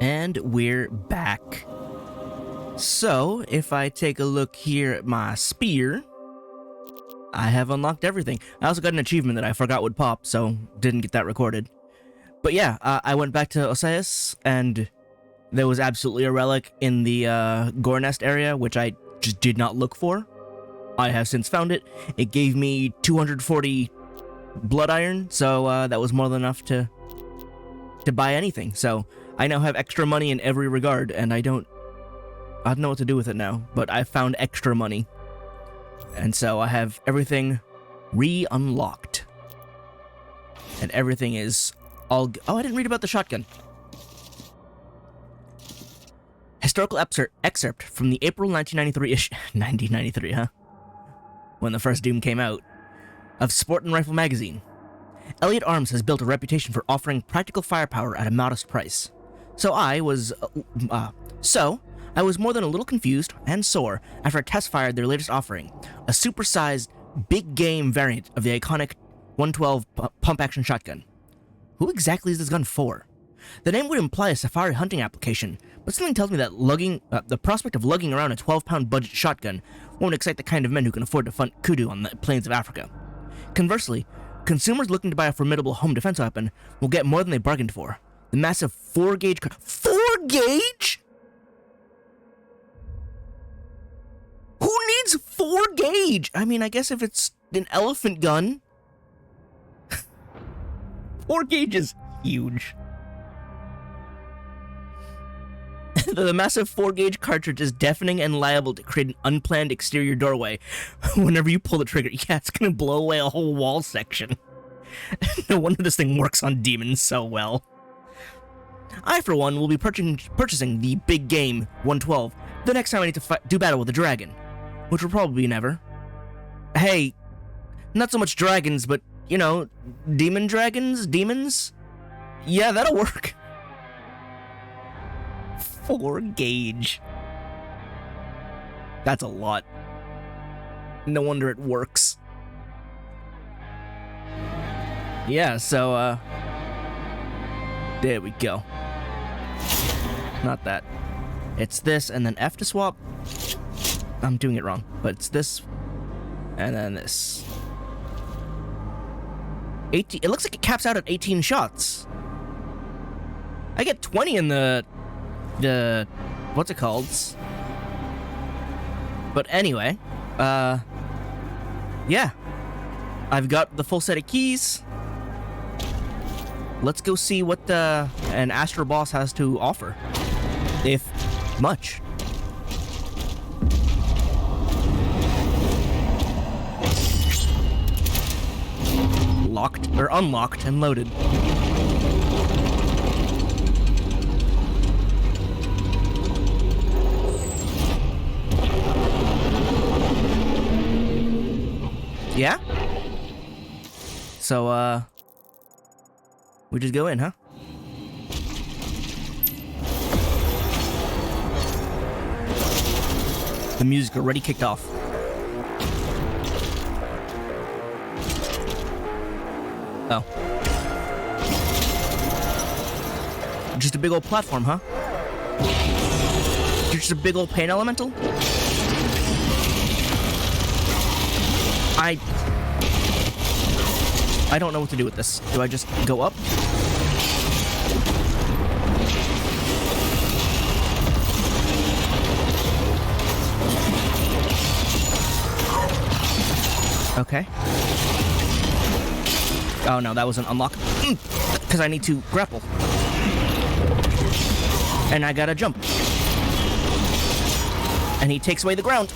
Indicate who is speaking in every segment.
Speaker 1: And we're back. So, if I take a look here at my spear, I have unlocked everything. I also got an achievement that I forgot would pop, so didn't get that recorded. But yeah, I went back to Osiris, and there was absolutely a relic in the Gore Nest area, which I just did not look for. I have since found it. It gave me 240 blood iron, so that was more than enough to buy anything. So I now have extra money in every regard, and I don't know what to do with it now, but I found extra money. And so I have everything re-unlocked. And everything is all... Oh, I didn't read about the shotgun. Historical excerpt from the April 1993 issue... 1993, huh? When the first Doom came out. Of Sport and Rifle magazine. Elliott Arms has built a reputation for offering practical firepower at a modest price. So I was more than a little confused and sore after I test-fired their latest offering, a supersized, big game variant of the iconic 112 pump-action shotgun. Who exactly is this gun for? The name would imply a safari hunting application, but something tells me that the prospect of lugging around a 12-pound budget shotgun won't excite the kind of men who can afford to fund kudu on the plains of Africa. Conversely, consumers looking to buy a formidable home defense weapon will get more than they bargained for. The massive 4-gauge... 4-gauge?! Who needs 4-gauge? I mean, I guess if it's an elephant gun. 4-gauge is huge. The massive 4-gauge cartridge is deafening and liable to create an unplanned exterior doorway. Whenever you pull the trigger, yeah, it's gonna blow away a whole wall section. No wonder this thing works on demons so well. I, for one, will be purchasing the big game 112 the next time I need to do battle with a dragon, which will probably be never. Hey, not so much dragons, but, you know, demon dragons? Demons? Yeah, that'll work. 4-gauge. That's a lot. No wonder it works. Yeah, so, there we go. Not that. It's this, and then F to swap. I'm doing it wrong, but it's this, and then this. 18. It looks like it caps out at 18 shots. I get 20 in the what's it called? But anyway, yeah. I've got the full set of keys. Let's go see what an Astro Boss has to offer. If much. Locked, or unlocked and loaded. Yeah? So, we just go in, huh? The music already kicked off. Oh. Just a big old platform, huh? You're just a big old pain elemental? I don't know what to do with this. Do I just go up? Okay. Oh no, that was an unlock. Because I need to grapple. And I gotta jump. And he takes away the ground.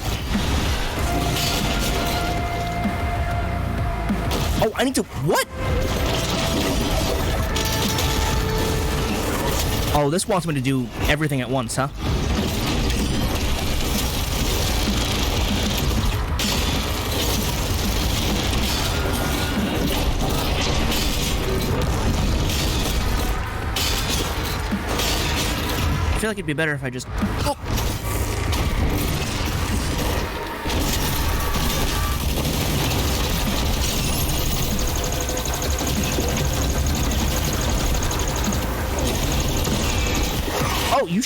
Speaker 1: Oh, I need to... What? Oh, this wants me to do everything at once, huh? I feel like it'd be better if I just... Oh.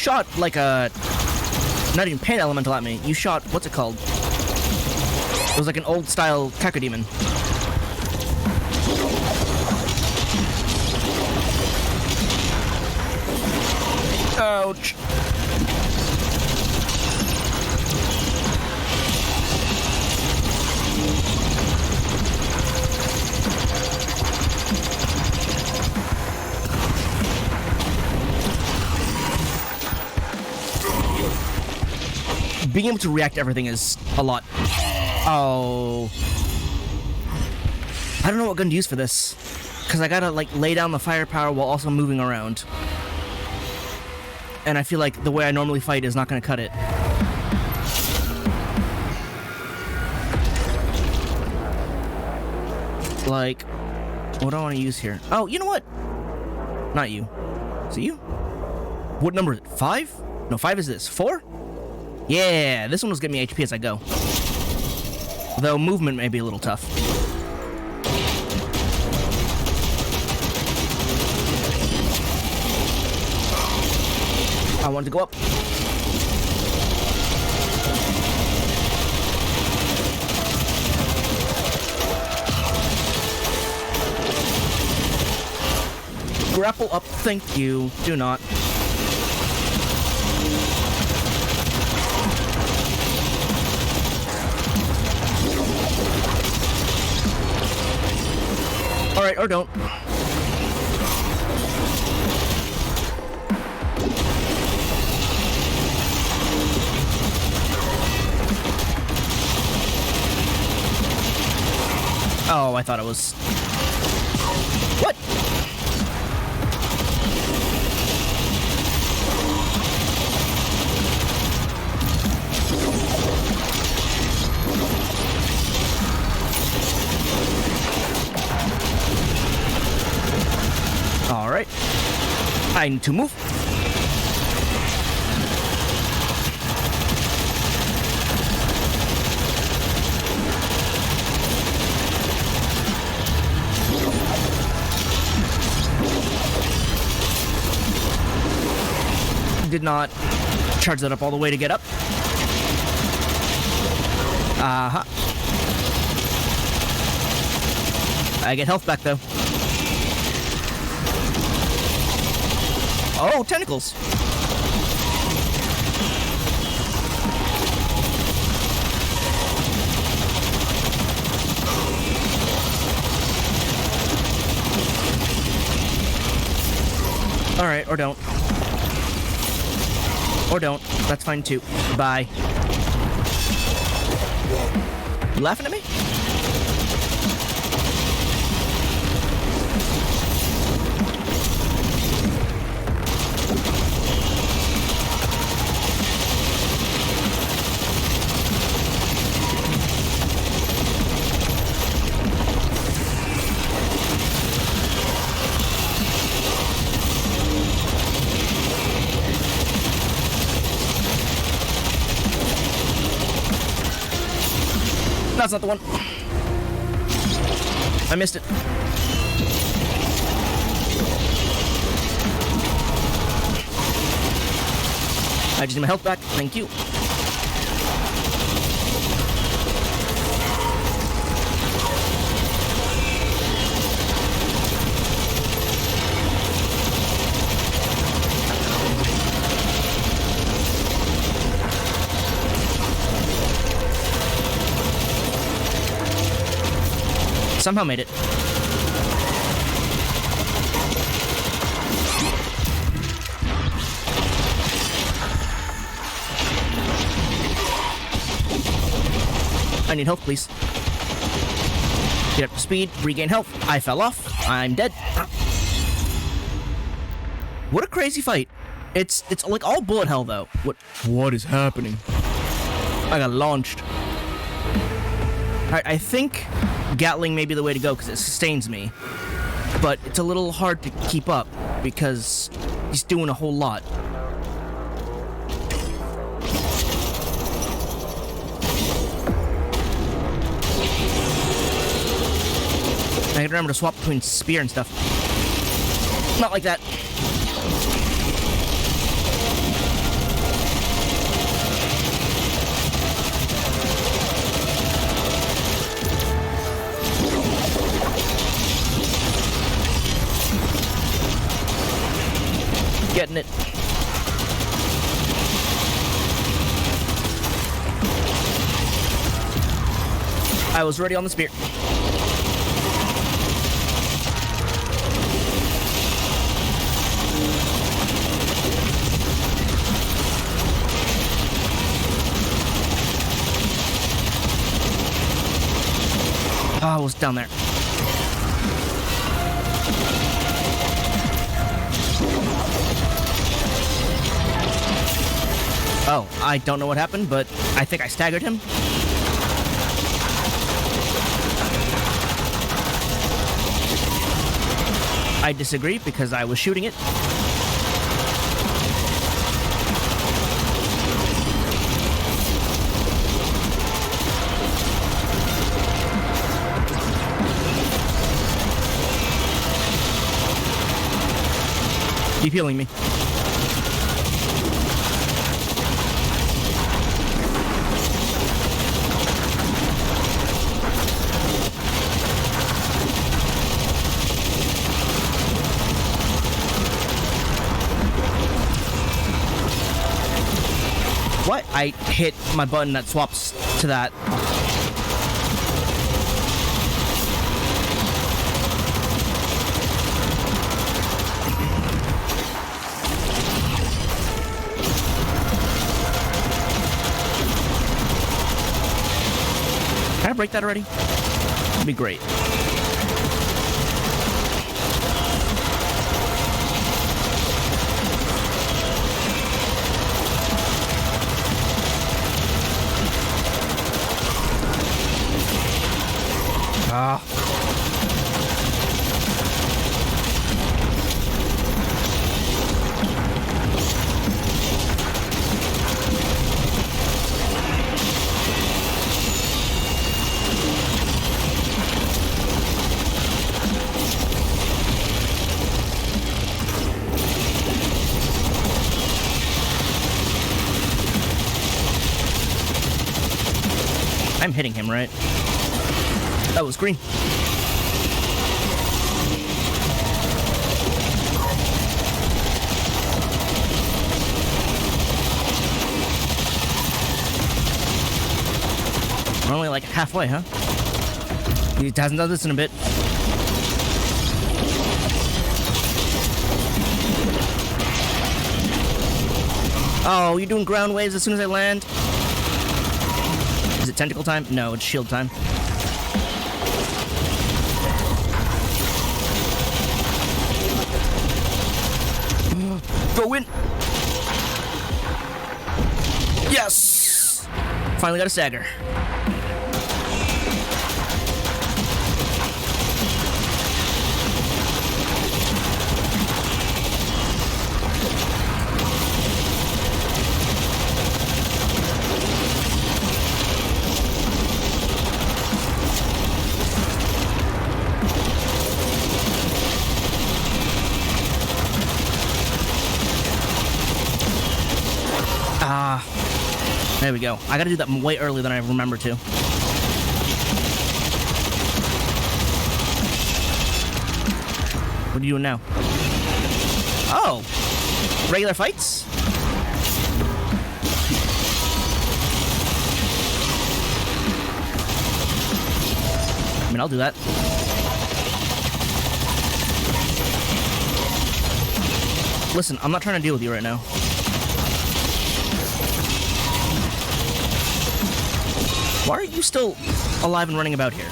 Speaker 1: shot like a... not even pain elemental at me. You shot... what's it called? It was like an old-style cacodemon. Ouch. Being able to react to everything is a lot. Oh. I don't know what gun to use for this. Because I gotta, like, lay down the firepower while also moving around. And I feel like the way I normally fight is not gonna cut it. Like, what do I want to use here? Oh, you know what? Not you. Is it you? What number is it? 5? No, 5 is this. 4? Yeah, this one was giving me HP as I go. Though movement may be a little tough. I wanted to go up. Grapple up, thank you. Do not. Alright, or don't. Oh, I thought it was... What? Alright. I need to move. Did not charge that up all the way to get up. Uh-huh. I get health back, though. Oh, tentacles. Alright, or don't. Or don't. That's fine, too. Bye. You laughing at me? That's not the one. I missed it. I just need my health back. Thank you. Somehow made it. I need health, please. Get up to speed, regain health. I fell off. I'm dead. What a crazy fight. It's like all bullet hell, though. What is happening? I got launched. I think Gatling may be the way to go because it sustains me, but it's a little hard to keep up because he's doing a whole lot. I gotta remember to swap between spear and stuff. Not like that. Getting it. I was ready on the spear. Oh, I was down there. Oh, I don't know what happened, but I think I staggered him. I disagree because I was shooting it. Keep healing me. What? I hit my button that swaps to that. Can I break that already? That'd be great. Ah. I'm hitting him, right? That was green. We're only like halfway, huh? He hasn't done this in a bit. Oh, you're doing ground waves as soon as I land? Is it tentacle time? No, it's shield time. Go in! Yes! Finally got a stagger. There we go. I gotta do that way earlier than I remember to. What are you doing now? Oh! Regular fights? I mean, I'll do that. Listen, I'm not trying to deal with you right now. Why are you still alive and running about here?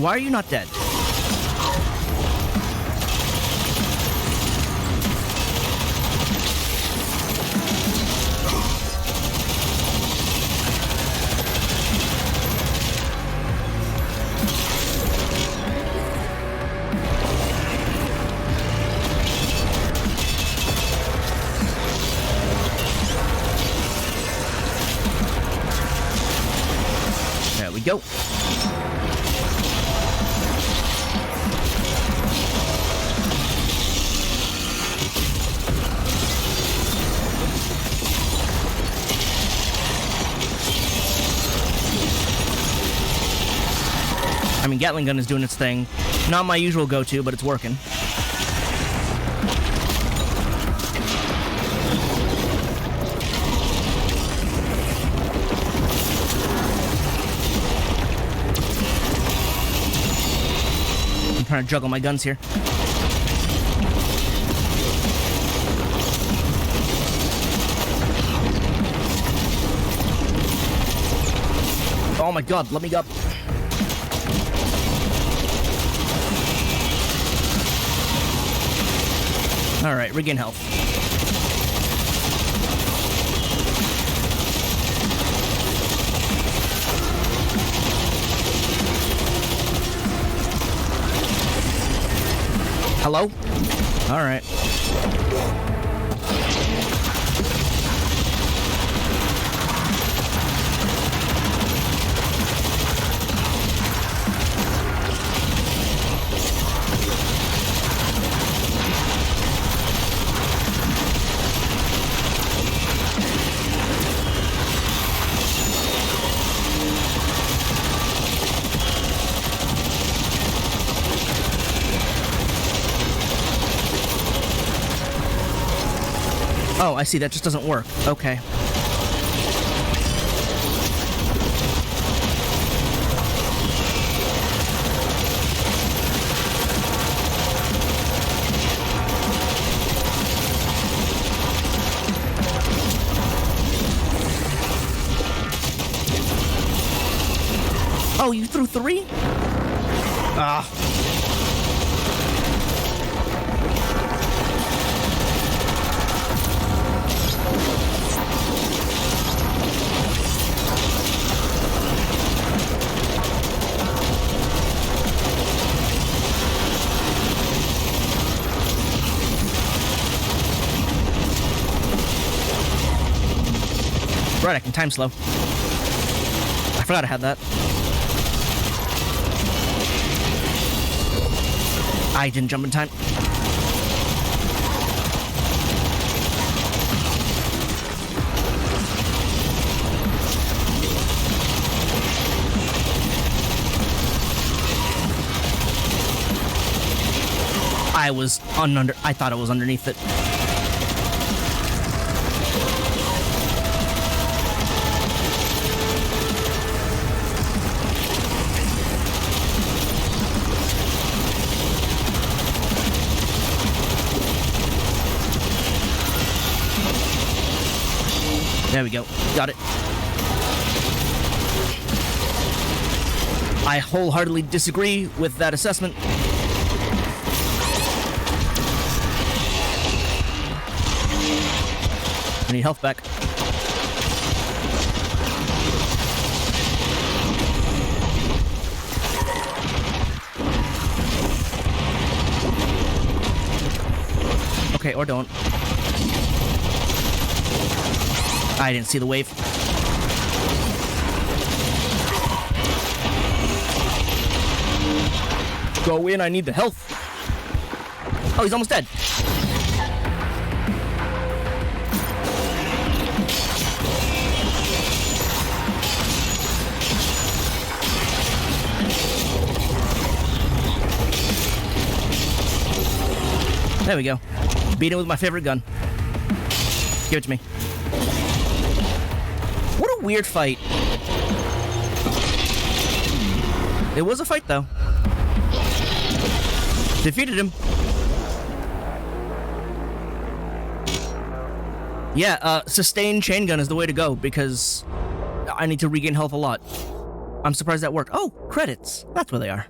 Speaker 1: Why are you not dead? There we go. I mean, Gatling gun is doing its thing. Not my usual go-to, but it's working. trying to juggle my guns here. Oh my god, let me go. Alright, regain health. Hello? Alright. Oh, I see. That just doesn't work. Okay. Oh, you threw 3? Ah. Right, I can time slow. I forgot I had that. I didn't jump in time. I thought it was underneath it. There we go. Got it. I wholeheartedly disagree with that assessment. I need health back. Okay, or don't. I didn't see the wave. Go in, I need the health. Oh, he's almost dead. There we go. Beat him with my favorite gun. Give it to me. What a weird fight. It was a fight, though. Defeated him. Yeah, sustained chain gun is the way to go, because I need to regain health a lot. I'm surprised that worked. Oh, credits. That's where they are.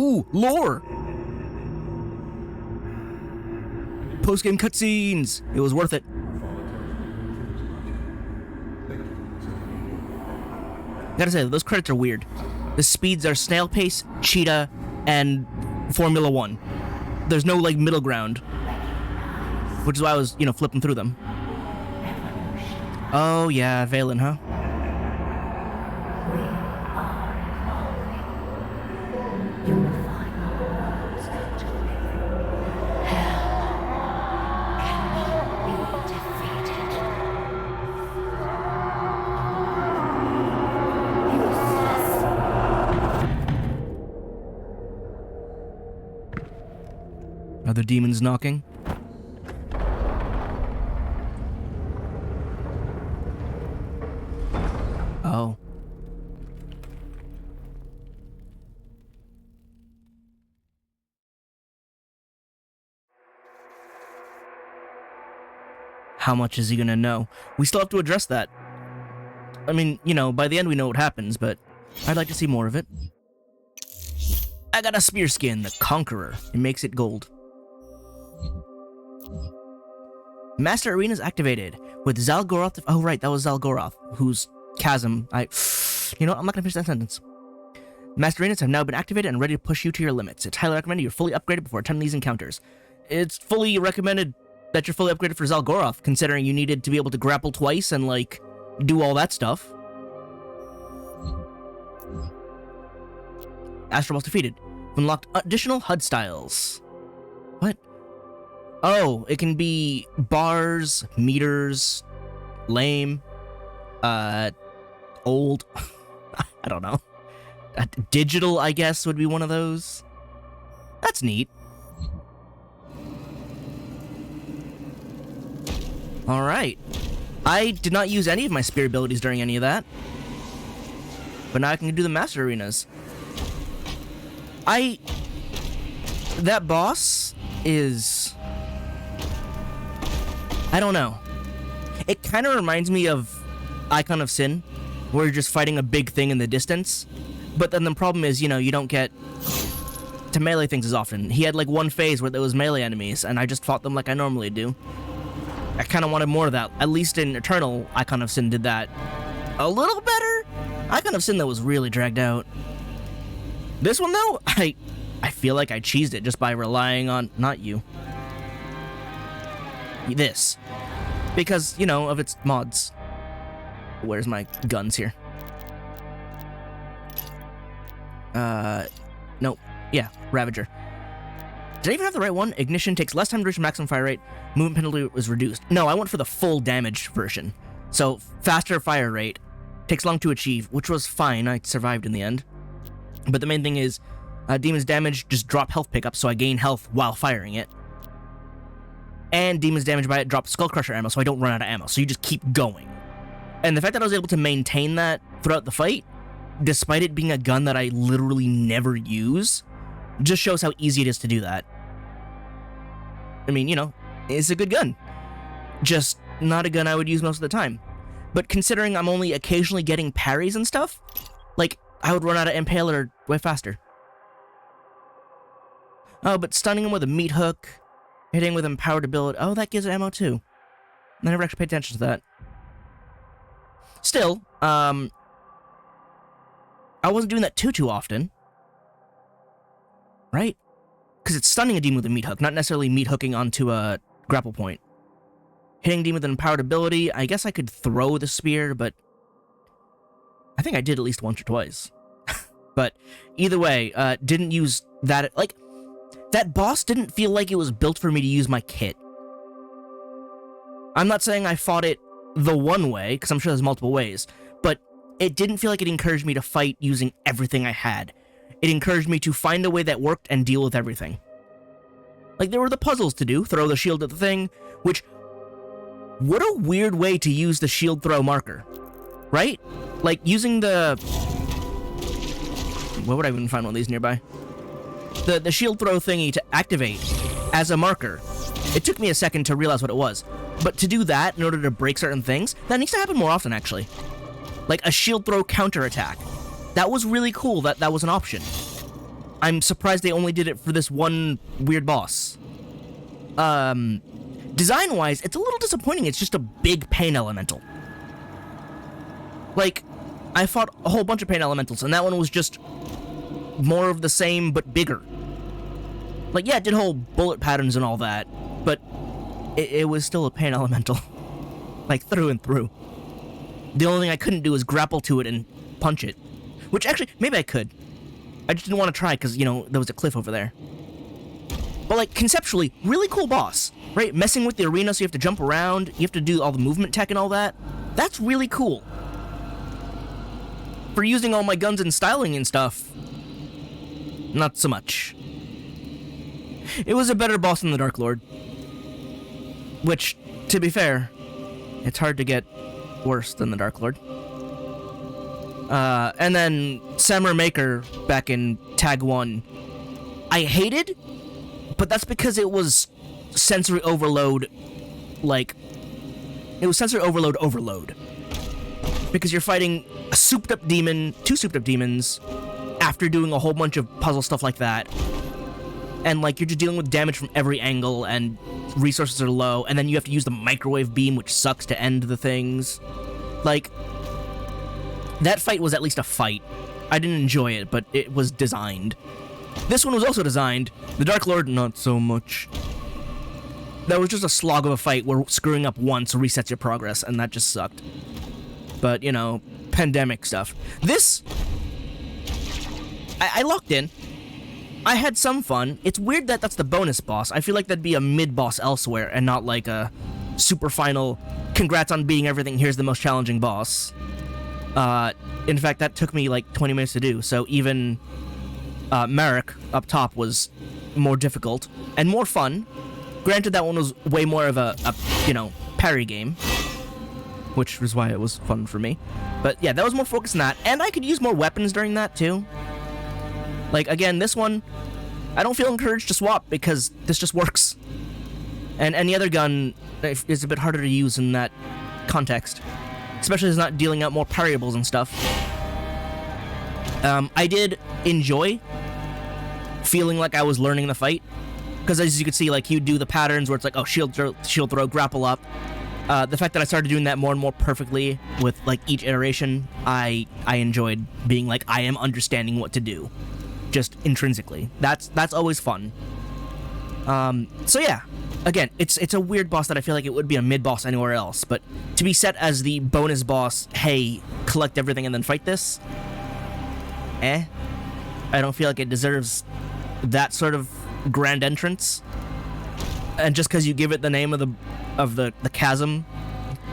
Speaker 1: Ooh, lore! Post-game cutscenes! It was worth it. Gotta say, those credits are weird. The speeds are snail pace, cheetah, and Formula 1. There's no, like, middle ground. Which is why I was, flipping through them. Oh, yeah, Valen, huh? Are the demons knocking? Oh. How much is he gonna know? We still have to address that. I mean, by the end we know what happens, but I'd like to see more of it. I got a spear skin, the Conqueror. It makes it gold. Master Arena's activated with Zalgoroth. Oh, right, that was Zalgoroth, whose chasm. I'm not gonna finish that sentence. Master Arenas have now been activated and ready to push you to your limits. It's highly recommended you're fully upgraded before attempting these encounters. It's fully recommended that you're fully upgraded for Zalgoroth, considering you needed to be able to grapple twice and, do all that stuff. Astro Boss defeated. Unlocked additional HUD styles. What? Oh, it can be bars, meters, lame, old. I don't know. Digital, I guess, would be one of those. That's neat. Alright. I did not use any of my spear abilities during any of that. But now I can do the Master Arenas. That boss is... I don't know. It kind of reminds me of Icon of Sin, where you're just fighting a big thing in the distance. But then the problem is, you don't get to melee things as often. He had, one phase where there was melee enemies, and I just fought them like I normally do. I kind of wanted more of that. At least in Eternal, Icon of Sin did that a little better. Icon of Sin, though, was really dragged out. This one, though, I feel like I cheesed it just by relying on... Not you. This. Because, of its mods. Where's my guns here? Nope. Yeah, Ravager. Did I even have the right one? Ignition takes less time to reach maximum fire rate. Movement penalty was reduced. No, I went for the full damage version. So, faster fire rate. Takes long to achieve, which was fine. I survived in the end. But the main thing is, Demon's damage just drop health pickup, so I gain health while firing it. And Demon's damage by it drops Skull Crusher ammo, so I don't run out of ammo, so you just keep going. And the fact that I was able to maintain that throughout the fight, despite it being a gun that I literally never use, just shows how easy it is to do that. I mean, it's a good gun. Just not a gun I would use most of the time. But considering I'm only occasionally getting parries and stuff, I would run out of Impaler way faster. Oh, but stunning him with a meat hook, hitting with empowered ability, oh, that gives ammo too. I never actually paid attention to that. Still, I wasn't doing that too often. Right? Because it's stunning a demon with a meat hook, not necessarily meat hooking onto a grapple point. Hitting demon with an empowered ability, I guess I could throw the spear, but I think I did at least once or twice. But either way, didn't use that, that boss didn't feel like it was built for me to use my kit. I'm not saying I fought it the one way, because I'm sure there's multiple ways, but it didn't feel like it encouraged me to fight using everything I had. It encouraged me to find a way that worked and deal with everything. There were the puzzles to do, throw the shield at the thing, which, what a weird way to use the shield throw marker, right? Using the... Where would I even find one of these nearby? The shield throw thingy to activate as a marker. It took me a second to realize what it was. But to do that in order to break certain things, that needs to happen more often, actually. A shield throw counterattack. That was really cool that that was an option. I'm surprised they only did it for this one weird boss. Design-wise, it's a little disappointing. It's just a big pain elemental. Like, I fought a whole bunch of pain elementals, and that one was just more of the same, but bigger. Like, yeah, it did whole bullet patterns and all that, but it was still a pain elemental. Like, through and through. The only thing I couldn't do was grapple to it and punch it. Which, actually, maybe I could. I just didn't want to try, because, you know, there was a cliff over there. But, like, conceptually, really cool boss, right? Messing with the arena so you have to jump around, you have to do all the movement tech and all that. That's really cool. For using all my guns and styling and stuff, not so much. It was a better boss than the Dark Lord. Which, to be fair, it's hard to get worse than the Dark Lord. And then Samurai Maker back in Tag 1, I hated, but that's because it was sensory overload, like, it was sensory overload. Because you're fighting a souped-up demon, 2 souped-up demons, after doing a whole bunch of puzzle stuff like that. And, like, you're just dealing with damage from every angle, and resources are low, and then you have to use the microwave beam, which sucks to end the things. Like, that fight was at least a fight. I didn't enjoy it, but it was designed. This one was also designed. The Dark Lord, not so much. That was just a slog of a fight where screwing up once resets your progress, and that just sucked. But, you know, pandemic stuff. This, I locked in. I had some fun. It's weird that that's the bonus boss. I feel like that'd be a mid-boss elsewhere, and not like a super final, congrats on beating everything, here's the most challenging boss. In fact, that took me like 20 minutes to do, so even Merrick up top was more difficult and more fun. Granted, that one was way more of a you know, parry game, which was why it was fun for me. But yeah, that was more focused on that, and I could use more weapons during that too. Like, again, this one, I don't feel encouraged to swap because this just works. And any other gun is a bit harder to use in that context. Especially as it's not dealing out more parryables and stuff. I did enjoy feeling like I was learning the fight. Because as you could see, like, he'd do the patterns where it's like, oh, shield throw, grapple up. The fact that I started doing that more and more perfectly with, like, each iteration, I enjoyed being like, I am understanding what to do. Just intrinsically. That's always fun. So yeah, again, it's a weird boss that I feel like it would be a mid-boss anywhere else, but to be set as the bonus boss, hey, collect everything and then fight this, I don't feel like it deserves that sort of grand entrance. And just because you give it the name of the chasm,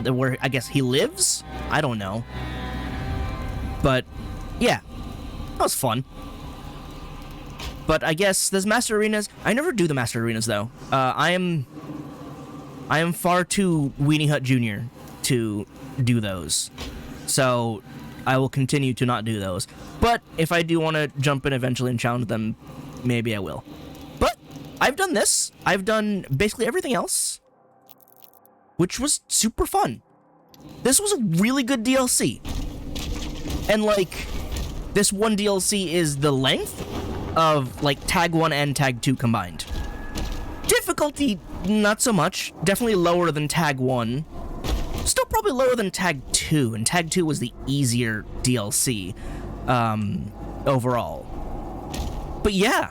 Speaker 1: where I guess he lives? I don't know. But yeah, that was fun. But I guess there's Master Arenas. I never do the Master Arenas, though. I am far too Weenie Hut Jr. to do those. So I will continue to not do those. But if I do want to jump in eventually and challenge them, maybe I will. But I've done this. I've done basically everything else, which was super fun. This was a really good DLC. And, like, this one DLC is the length of, like, Tag 1 and Tag 2 combined. Difficulty, not so much. Definitely lower than Tag 1. Still probably lower than Tag 2, and Tag 2 was the easier DLC, overall. But yeah,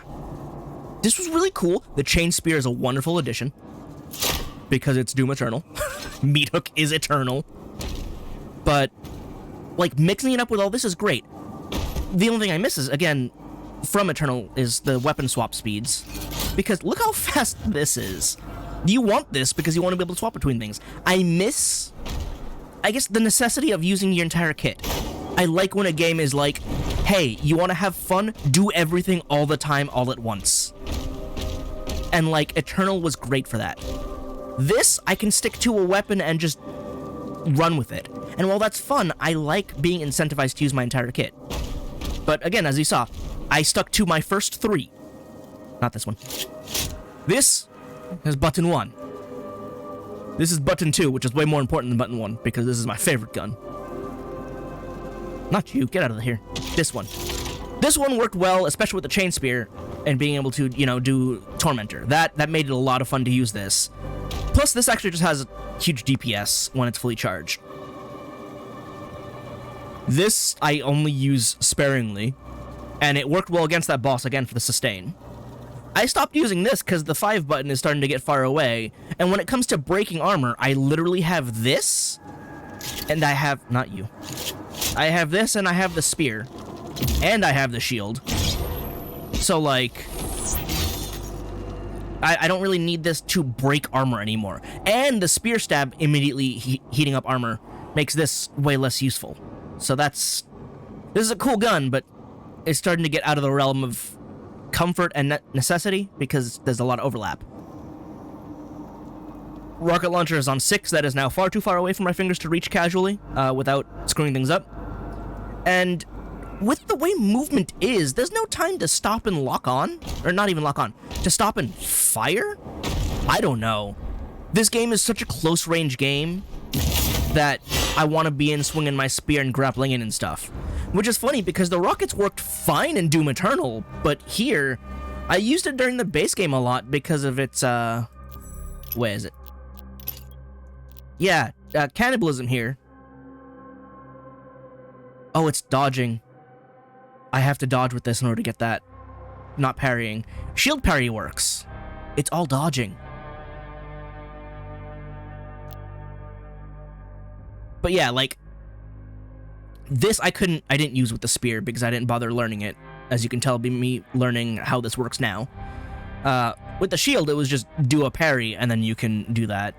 Speaker 1: this was really cool. The Chain Spear is a wonderful addition, because it's Doom Eternal. Meat Hook is eternal. But, like, mixing it up with all this is great. The only thing I miss is, again, from Eternal is the weapon swap speeds. Because look how fast this is. You want this because you want to be able to swap between things. I miss, I guess, the necessity of using your entire kit. I like when a game is like, hey, you want to have fun? Do everything all the time, all at once. And, like, Eternal was great for that. This, I can stick to a weapon and just run with it. And while that's fun, I like being incentivized to use my entire kit. But again, as you saw, I stuck to my first 3. Not this one. This is button 1. This is button 2, which is way more important than button 1, because this is my favorite gun. Not you, get out of here. This one. This one worked well, especially with the Chain Spear and being able to, you know, do Tormentor. That made it a lot of fun to use this. Plus, this actually just has a huge DPS when it's fully charged. This I only use sparingly, and it worked well against that boss again for the sustain. I stopped using this because the 5 button is starting to get far away, and when it comes to breaking armor, I literally have this, and I have... not you. I have this, and I have the spear, and I have the shield. So, like... I don't really need this to break armor anymore. And the spear stab immediately heating up armor makes this way less useful. So that's... this is a cool gun, but it's starting to get out of the realm of comfort and necessity because there's a lot of overlap. Rocket launcher is on 6. That is now far too far away from my fingers to reach casually without screwing things up. And with the way movement is, there's no time to stop and lock on. Or not even lock on. To stop and fire? I don't know. This game is such a close-range game that I want to be in swinging my spear and grappling in and stuff. Which is funny because the rockets worked fine in Doom Eternal, but here, I used it during the base game a lot because of its, where is it? Yeah, cannibalism here. Oh, it's dodging. I have to dodge with this in order to get that. Not parrying. Shield parry works. It's all dodging. But yeah, like, this I didn't use with the spear because I didn't bother learning it. As you can tell by me learning how this works now. With the shield, it was just do a parry and then you can do that.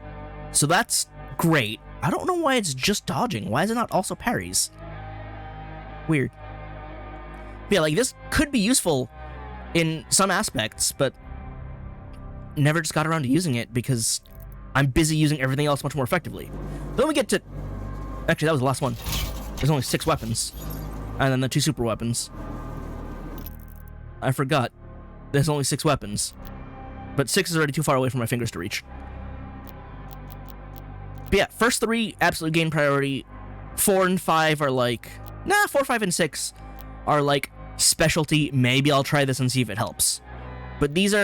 Speaker 1: So that's great. I don't know why it's just dodging. Why is it not also parries? Weird. Yeah, like, this could be useful in some aspects, but never just got around to using it because I'm busy using everything else much more effectively. Then we get to... actually, that was the last one. There's only 6 weapons. And then the 2 super weapons. I forgot. There's only 6 weapons. But 6 is already too far away from my fingers to reach. But yeah, first 3 absolute gain priority. 4 and 5 are like... nah, 4, 5, and 6 are like specialty. Maybe I'll try this and see if it helps. But these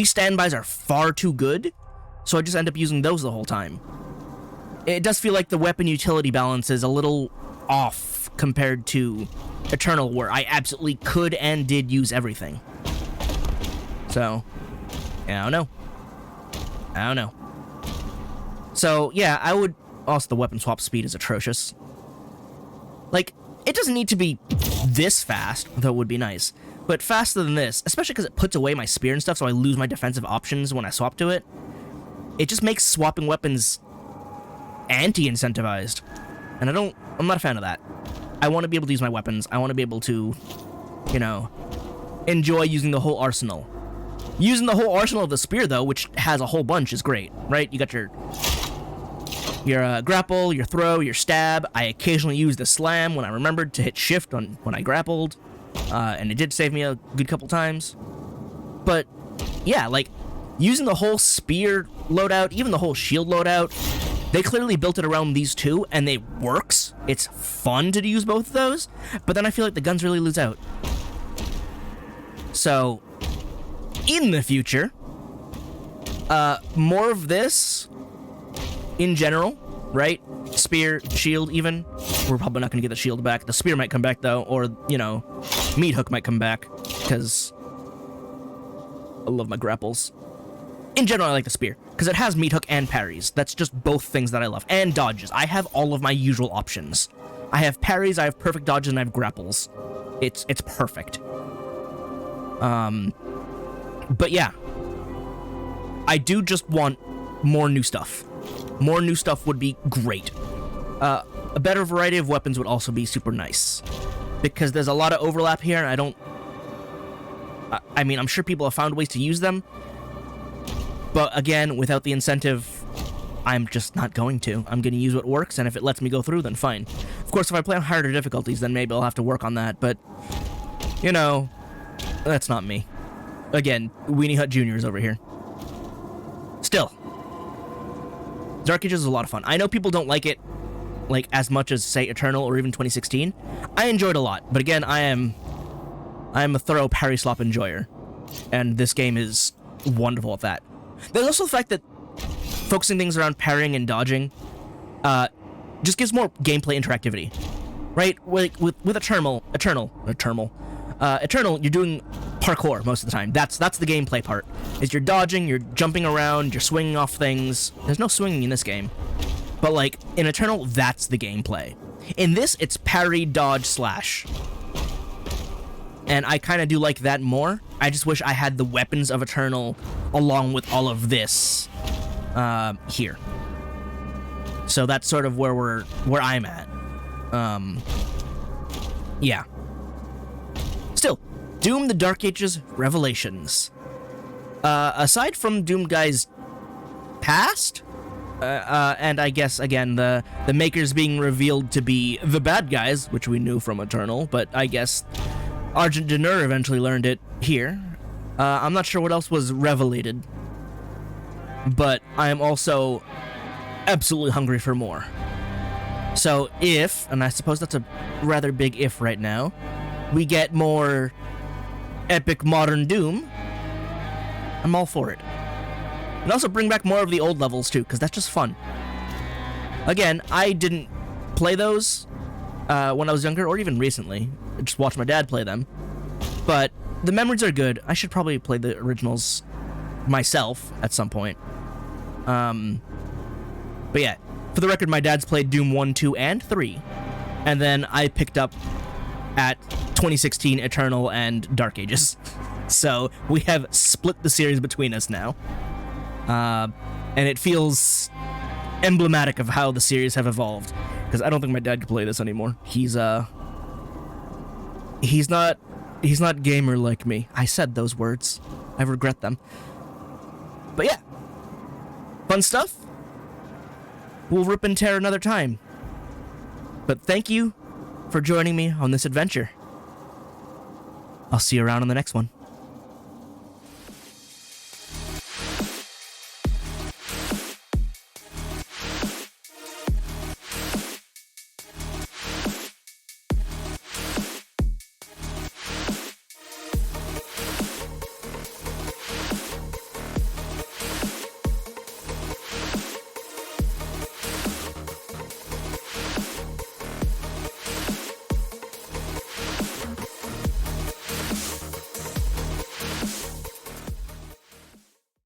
Speaker 1: standbys are far too good, so I just end up using those the whole time. It does feel like the weapon utility balance is a little off compared to Eternal, where I absolutely could and did use everything. So, yeah, I don't know. So, yeah, I would... also, the weapon swap speed is atrocious. Like, it doesn't need to be this fast, though it would be nice. But faster than this, especially because it puts away my spear and stuff, so I lose my defensive options when I swap to it. It just makes swapping weapons anti-incentivized. And I'm not a fan of that. I want to be able to use my weapons. I want to be able to, you know, enjoy using the whole arsenal. Using the whole arsenal of the spear, though, which has a whole bunch, is great, right? You got your grapple, your throw, your stab. I occasionally use the slam when I remembered to hit shift when I grappled. And it did save me a good couple times. But, yeah, like, using the whole spear loadout, even the whole shield loadout, they clearly built it around these 2, and it works. It's fun to use both of those, but then I feel like the guns really lose out. So, in the future, more of this, in general, right? Spear, shield, even. We're probably not going to get the shield back. The spear might come back, though, or, you know, meat hook might come back, because I love my grapples. In general, I like the spear, because it has meat hook and parries. That's just both things that I love. And dodges. I have all of my usual options. I have parries, I have perfect dodges, and I have grapples. It's perfect. But yeah. I do just want more new stuff. More new stuff would be great. A better variety of weapons would also be super nice. Because there's a lot of overlap here, and I mean, I'm sure people have found ways to use them. But again, without the incentive, I'm just not going to. I'm going to use what works, and if it lets me go through, then fine. Of course, if I play on harder difficulties, then maybe I'll have to work on that, but, you know, that's not me. Again, Weenie Hut Jr.'s over here. Still, Dark Ages is a lot of fun. I know people don't like it, like, as much as, say, Eternal or even 2016. I enjoyed it a lot, but again, I am I'm a thorough parry slop enjoyer, and this game is wonderful at that. There's also the fact that focusing things around parrying and dodging just gives more gameplay interactivity, right? With Eternal, you're doing parkour most of the time. That's the gameplay part. Is you're dodging, you're jumping around, you're swinging off things. There's no swinging in this game, but like in Eternal, that's the gameplay. In this, it's parry, dodge, slash, and I kind of do like that more. I just wish I had the weapons of Eternal along with all of this here. So that's sort of where I'm at. Yeah. Still, Doom: The Dark Ages Revelations. Aside from Doom Guy's past, and I guess again the makers being revealed to be the bad guys, which we knew from Eternal, but I guess Argent Denur eventually learned it here. I'm not sure what else was revelated, but I am also absolutely hungry for more. So if, and I suppose that's a rather big if right now, we get more epic modern Doom, I'm all for it. And also bring back more of the old levels too, because that's just fun. Again, I didn't play those when I was younger, or even recently. I just watched my dad play them. But the memories are good. I should probably play the originals myself at some point. But yeah, for the record, my dad's played Doom 1, 2, and 3. And then I picked up at 2016 Eternal and Dark Ages. So we have split the series between us now. And it feels emblematic of how the series have evolved. Because I don't think my dad could play this anymore. He's not gamer like me. I said those words. I regret them. But yeah. Fun stuff. We'll rip and tear another time. But thank you for joining me on this adventure. I'll see you around on the next one.